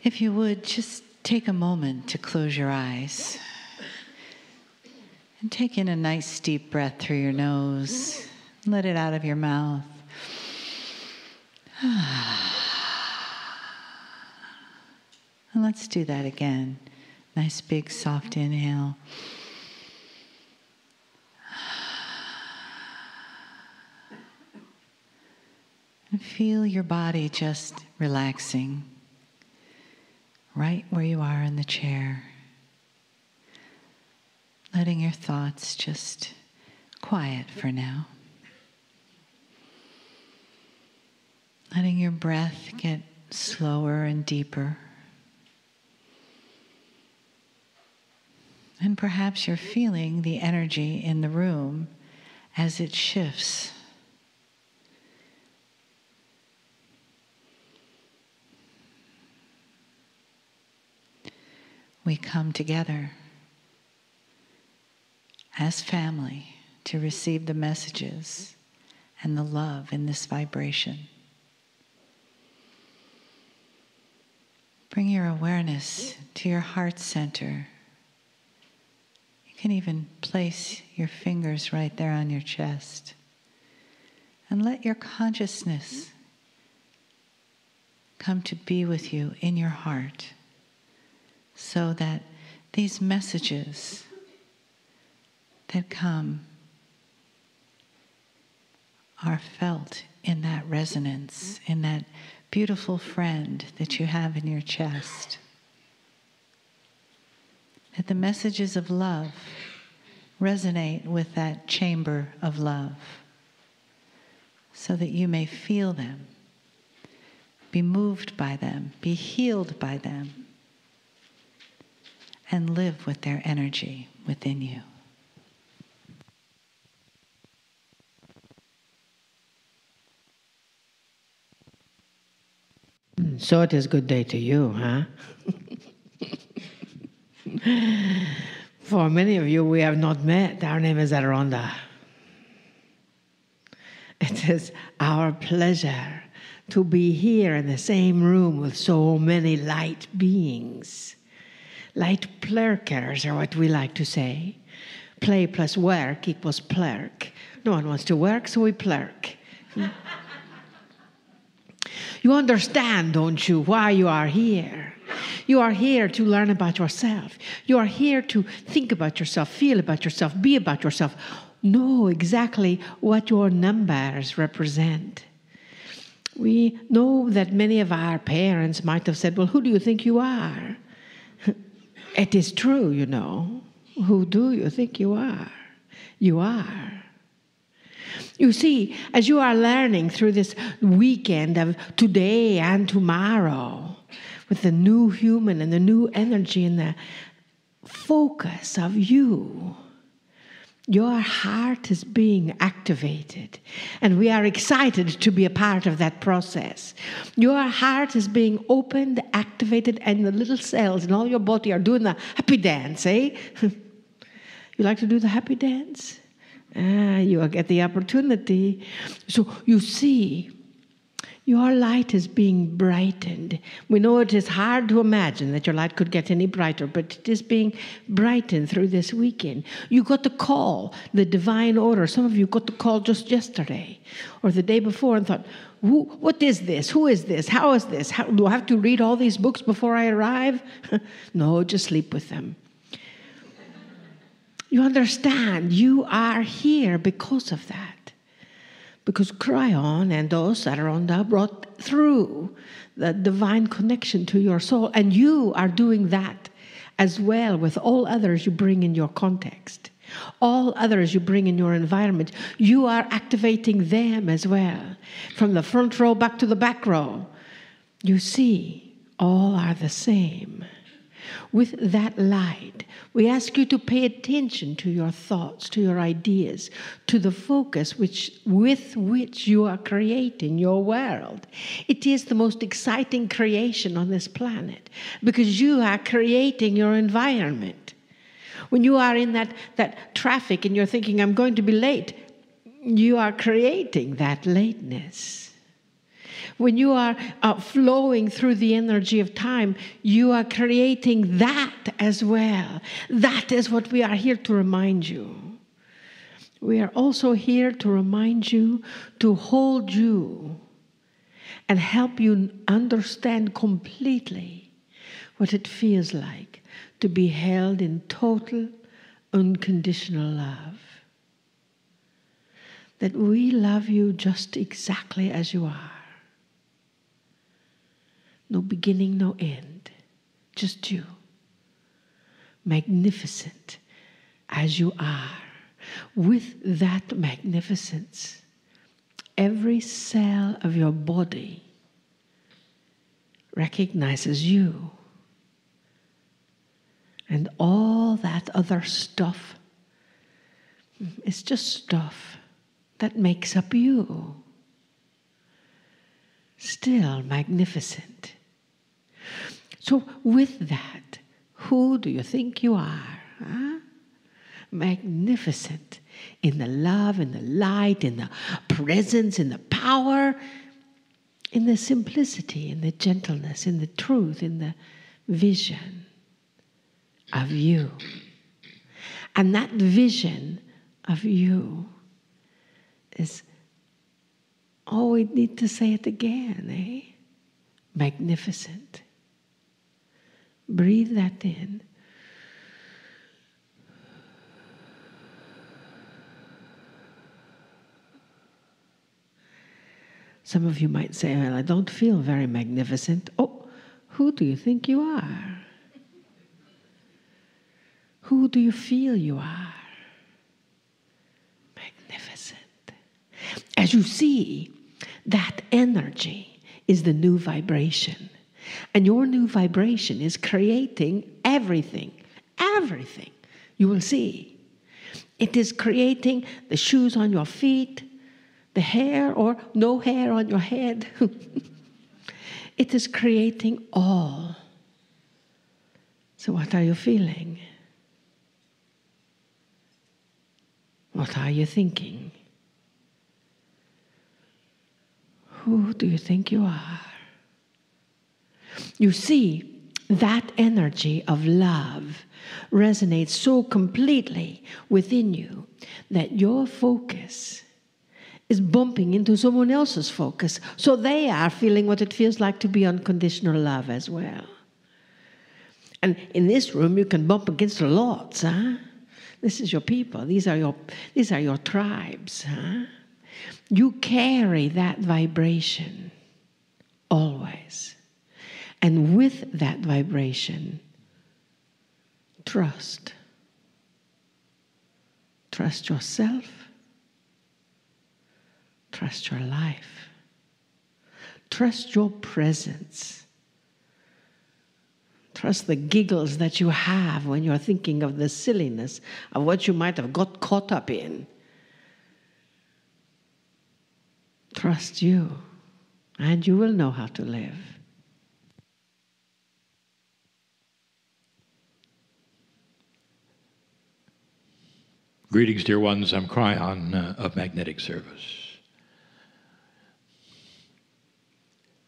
If you would, just take a moment to close your eyes and take in a nice deep breath through your nose. Let it out of your mouth. And let's do that again. Nice big soft inhale. And feel your body just relaxing right where you are in the chair. Letting your thoughts just quiet for now. Letting your breath get slower and deeper. And perhaps you're feeling the energy in the room as it shifts. We come together as family to receive the messages and the love in this vibration. Bring your awareness to your heart center. You can even place your fingers right there on your chest. And let your consciousness come to be with you in your heart, so that these messages that come are felt in that resonance, in that beautiful friend that you have in your chest. That the messages of love resonate with that chamber of love, so that you may feel them, be moved by them, be healed by them, and live with their energy within you. So it is good day to you, huh? For many of you we have not met. Our name is Rhonda. It is our pleasure to be here in the same room with so many light beings. Light plurkers are what we like to say. Play plus work equals plurk. No one wants to work, so we plurk. You understand, don't you, why you are here? You are here to learn about yourself. You are here to think about yourself, feel about yourself, be about yourself. Know exactly what your numbers represent. We know that many of our parents might have said, well, who do you think you are? It is true, you know. Who do you think you are? You are. You see, as you are learning through this weekend of today and tomorrow, with the new human and the new energy and the focus of you, your heart is being activated. And we are excited to be a part of that process. Your heart is being opened, activated, and the little cells in all your body are doing the happy dance, eh? You like to do the happy dance? You will get the opportunity. So you see, your light is being brightened. We know it is hard to imagine that your light could get any brighter, but it is being brightened through this weekend. You got the call, the divine order. Some of you got the call just yesterday or the day before and thought, what is this? Who is this? How is this? Do I have to read all these books before I arrive? No, just sleep with them. You understand, you are here because of that. Because Kryon and those that are on that brought through the divine connection to your soul. And you are doing that as well with all others you bring in your context. All others you bring in your environment. You are activating them as well. From the front row back to the back row. You see, all are the same. With that light, we ask you to pay attention to your thoughts, to your ideas, to the focus with which you are creating your world. It is the most exciting creation on this planet because you are creating your environment. When you are in that traffic and you're thinking, I'm going to be late, you are creating that lateness. When you are flowing through the energy of time, you are creating that as well. That is what we are here to remind you. We are also here to remind you, to hold you, and help you understand completely what it feels like to be held in total, unconditional love. That we love you just exactly as you are. No beginning, no end. Just you. Magnificent as you are. With that magnificence, every cell of your body recognizes you. And all that other stuff is just stuff that makes up you. Still magnificent. So with that, who do you think you are? Huh? Magnificent in the love, in the light, in the presence, in the power, in the simplicity, in the gentleness, in the truth, in the vision of you. And that vision of you is, oh, we need to say it again, eh? Magnificent. Breathe that in. Some of you might say, well, I don't feel very magnificent. Oh, who do you think you are? Who do you feel you are? Magnificent. As you see, that energy is the new vibration. And your new vibration is creating everything. Everything. You will see. It is creating the shoes on your feet, the hair or no hair on your head. It is creating all. So what are you feeling? What are you thinking? Who do you think you are? You see, that energy of love resonates so completely within you that your focus is bumping into someone else's focus. So they are feeling what it feels like to be unconditional love as well. And in this room, you can bump against lots, huh? This is your people. These are your tribes, huh? You carry that vibration always. And with that vibration, trust. Trust yourself. Trust your life. Trust your presence. Trust the giggles that you have when you're thinking of the silliness of what you might have got caught up in. Trust you, and you will know how to live. Greetings, dear ones. I'm Kryon of Magnetic Service.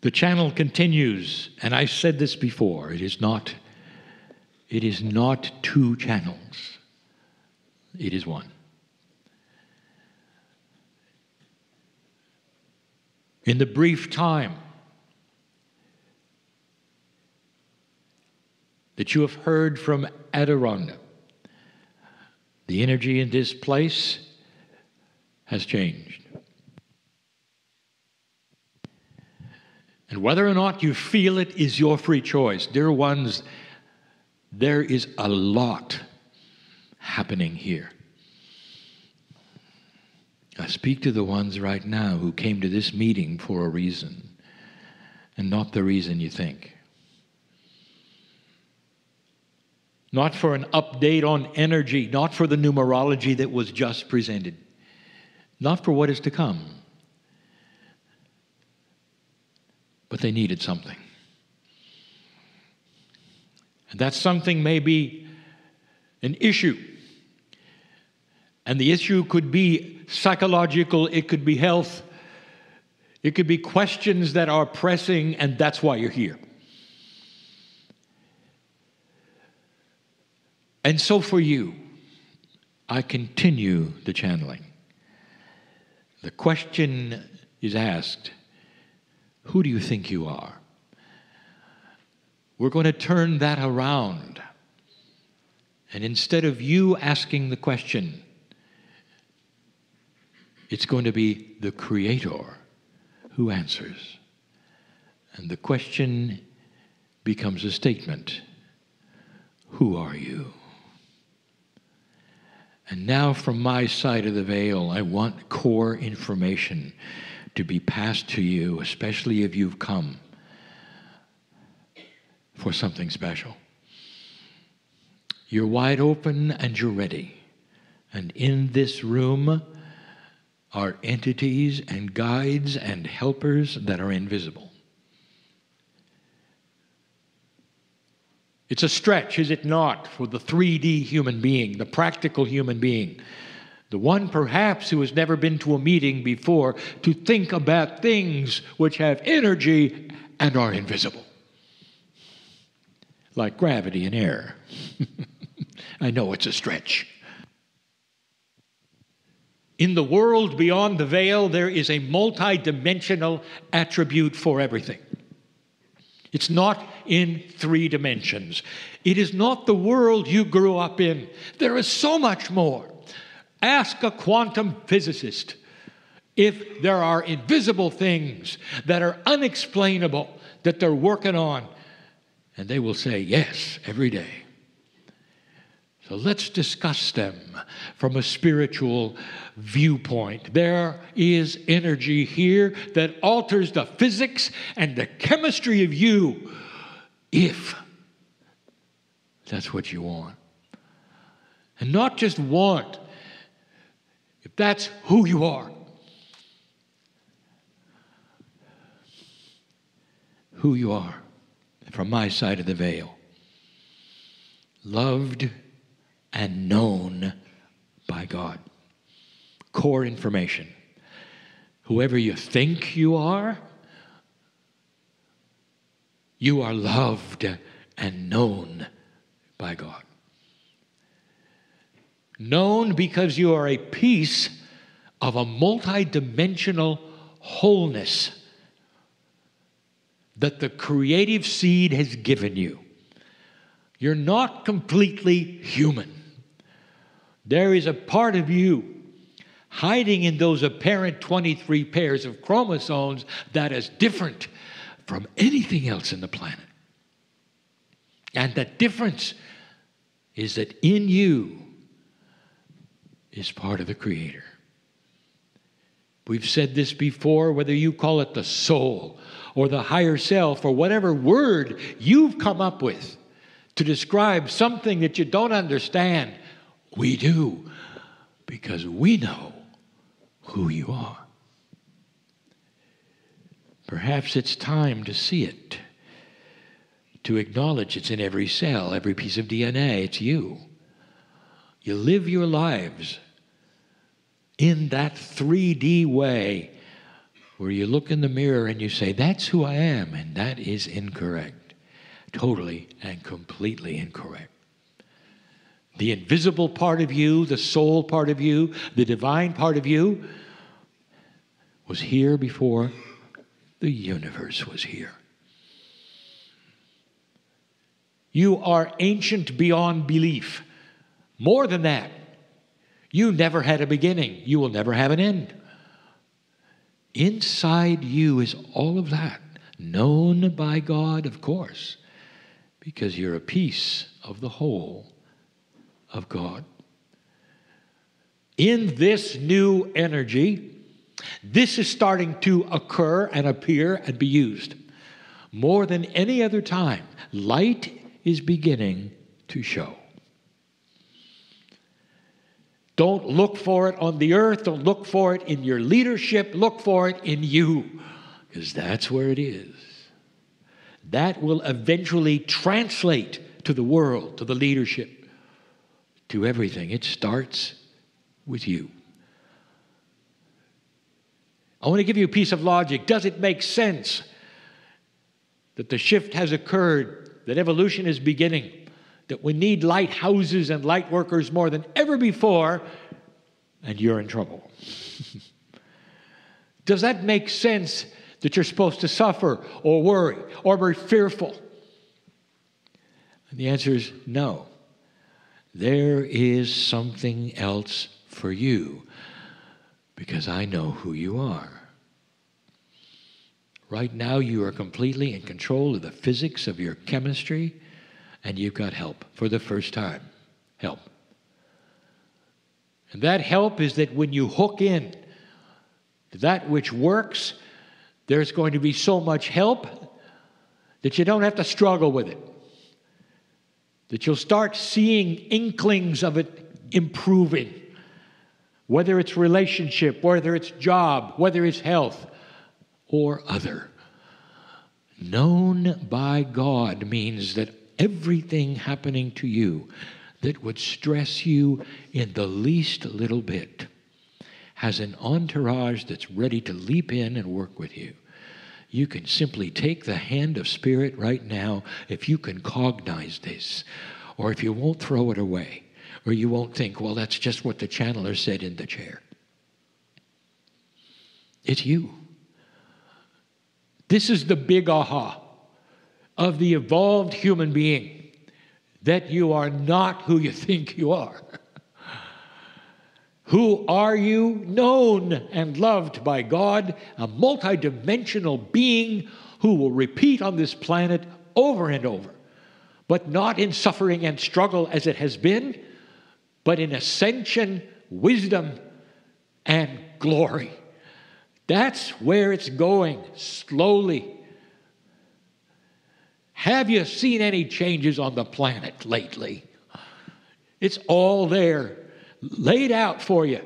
The channel continues, and I said this before, it is not two channels. It is one. In the brief time that you have heard from Adirondack, the energy in this place has changed. And whether or not you feel it is your free choice. Dear ones, there is a lot happening here. I speak to the ones right now who came to this meeting for a reason, and not the reason you think. Not for an update on energy, not for the numerology that was just presented, not for what is to come. But they needed something. And that something may be an issue. And the issue could be psychological, it could be health, It could be questions that are pressing, and that's why you're here. And so for you, I continue the channeling. The question is asked, who do you think you are? We're going to turn that around. And instead of you asking the question, it's going to be the Creator who answers. And the question becomes a statement. Who are you? And now from my side of the veil, I want core information to be passed to you, especially if you've come for something special. You're wide open and you're ready. And in this room are entities and guides and helpers that are invisible. It's a stretch, is it not, for the 3D human being, the practical human being, the one perhaps who has never been to a meeting before, to think about things which have energy and are invisible, like gravity and air. I know it's a stretch. In the world beyond the veil, there is a multi-dimensional attribute for everything. It's not in 3 dimensions. It is not the world you grew up in. There is so much more. Ask a quantum physicist if there are invisible things that are unexplainable that they're working on, and they will say yes every day. So let's discuss them from a spiritual viewpoint. There is energy here that alters the physics and the chemistry of you, if that's what you want. And not just want, if that's who you are. Who you are, from my side of the veil. Loved and known by God. Core information. Whoever you think you are loved and known by God. Known because you are a piece of a multi-dimensional wholeness that the creative seed has given you. You're not completely human. There is a part of you hiding in those apparent 23 pairs of chromosomes that is different from anything else in the planet. And that difference is that in you is part of the Creator. We've said this before, whether you call it the soul or the higher self or whatever word you've come up with to describe something that you don't understand, we do, because we know who you are. Perhaps it's time to see it, to acknowledge it's in every cell, every piece of DNA. It's you. You live your lives in that 3D way where you look in the mirror and you say, that's who I am, and that is incorrect. Totally and completely incorrect. The invisible part of you, the soul part of you, the divine part of you was here before the universe was here. You are ancient beyond belief. More than that, you never had a beginning. You will never have an end. Inside you is all of that, known by God, of course, because you're a piece of the whole of God. In this new energy, this is starting to occur and appear and be used. More than any other time, light is beginning to show. Don't look for it on the earth. Don't look for it in your leadership. Look for it in you, because that's where it is. That will eventually translate to the world, to the leadership, to everything. It starts with you. I want to give you a piece of logic. Does it make sense that the shift has occurred, that evolution is beginning, that we need lighthouses and light workers more than ever before, and you're in trouble? Does that make sense that you're supposed to suffer or worry or be fearful? And the answer is no. There is something else for you, because I know who you are. Right now, you are completely in control of the physics of your chemistry, and you've got help for the first time. Help. And that help is that when you hook in to that which works, there's going to be so much help that you don't have to struggle with it. That you'll start seeing inklings of it improving. Whether it's relationship, whether it's job, whether it's health, or other. Known by God means that everything happening to you that would stress you in the least little bit has an entourage that's ready to leap in and work with you. You can simply take the hand of Spirit right now if you can cognize this, or if you won't throw it away, or you won't think, well, that's just what the channeler said in the chair. It's you. This is the big aha of the evolved human being, that you are not who you think you are. Who are you? Known and loved by God, a multidimensional being who will repeat on this planet over and over, but not in suffering and struggle as it has been, but in ascension, wisdom, and glory. That's where it's going, slowly. Have you seen any changes on the planet lately? It's all there, laid out for you.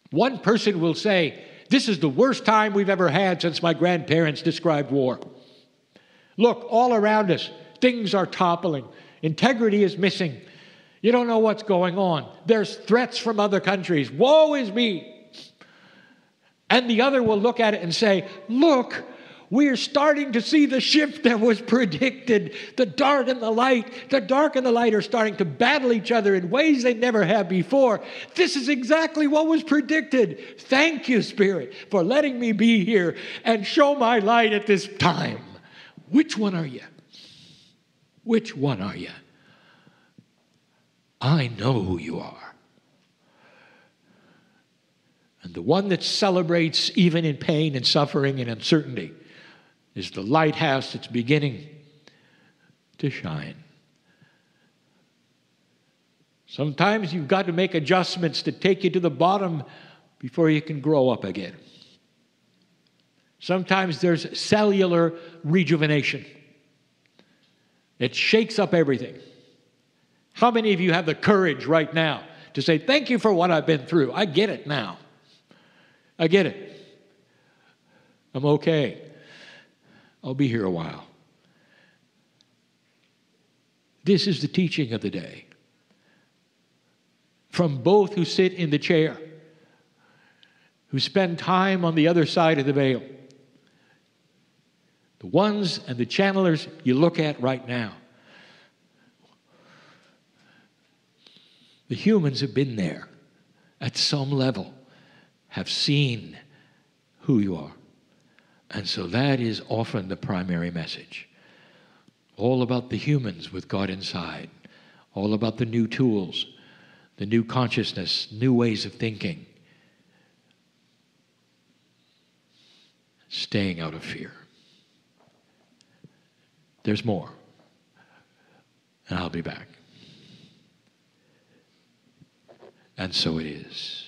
One person will say, this is the worst time we've ever had since my grandparents described war. Look, all around us, things are toppling. Integrity is missing. You don't know what's going on. There's threats from other countries. Woe is me. And the other will look at it and say, look, we're starting to see the shift that was predicted. The dark and the light are starting to battle each other in ways they never have before. This is exactly what was predicted. Thank you, Spirit, for letting me be here and show my light at this time. Which one are you? Which one are you? I know who you are. And the one that celebrates even in pain and suffering and uncertainty is the lighthouse that's beginning to shine. Sometimes you've got to make adjustments to take you to the bottom before you can grow up again. Sometimes there's cellular rejuvenation. It shakes up everything. How many of you have the courage right now to say, thank you for what I've been through. I get it now. I get it. I'm okay. I'll be here a while. This is the teaching of the day. From both who sit in the chair, who spend time on the other side of the veil. The ones and the channelers you look at right now. The humans have been there at some level, have seen who you are. And so that is often the primary message. All about the humans with God inside. All about the new tools, the new consciousness, new ways of thinking. Staying out of fear. There's more. And I'll be back. And so it is.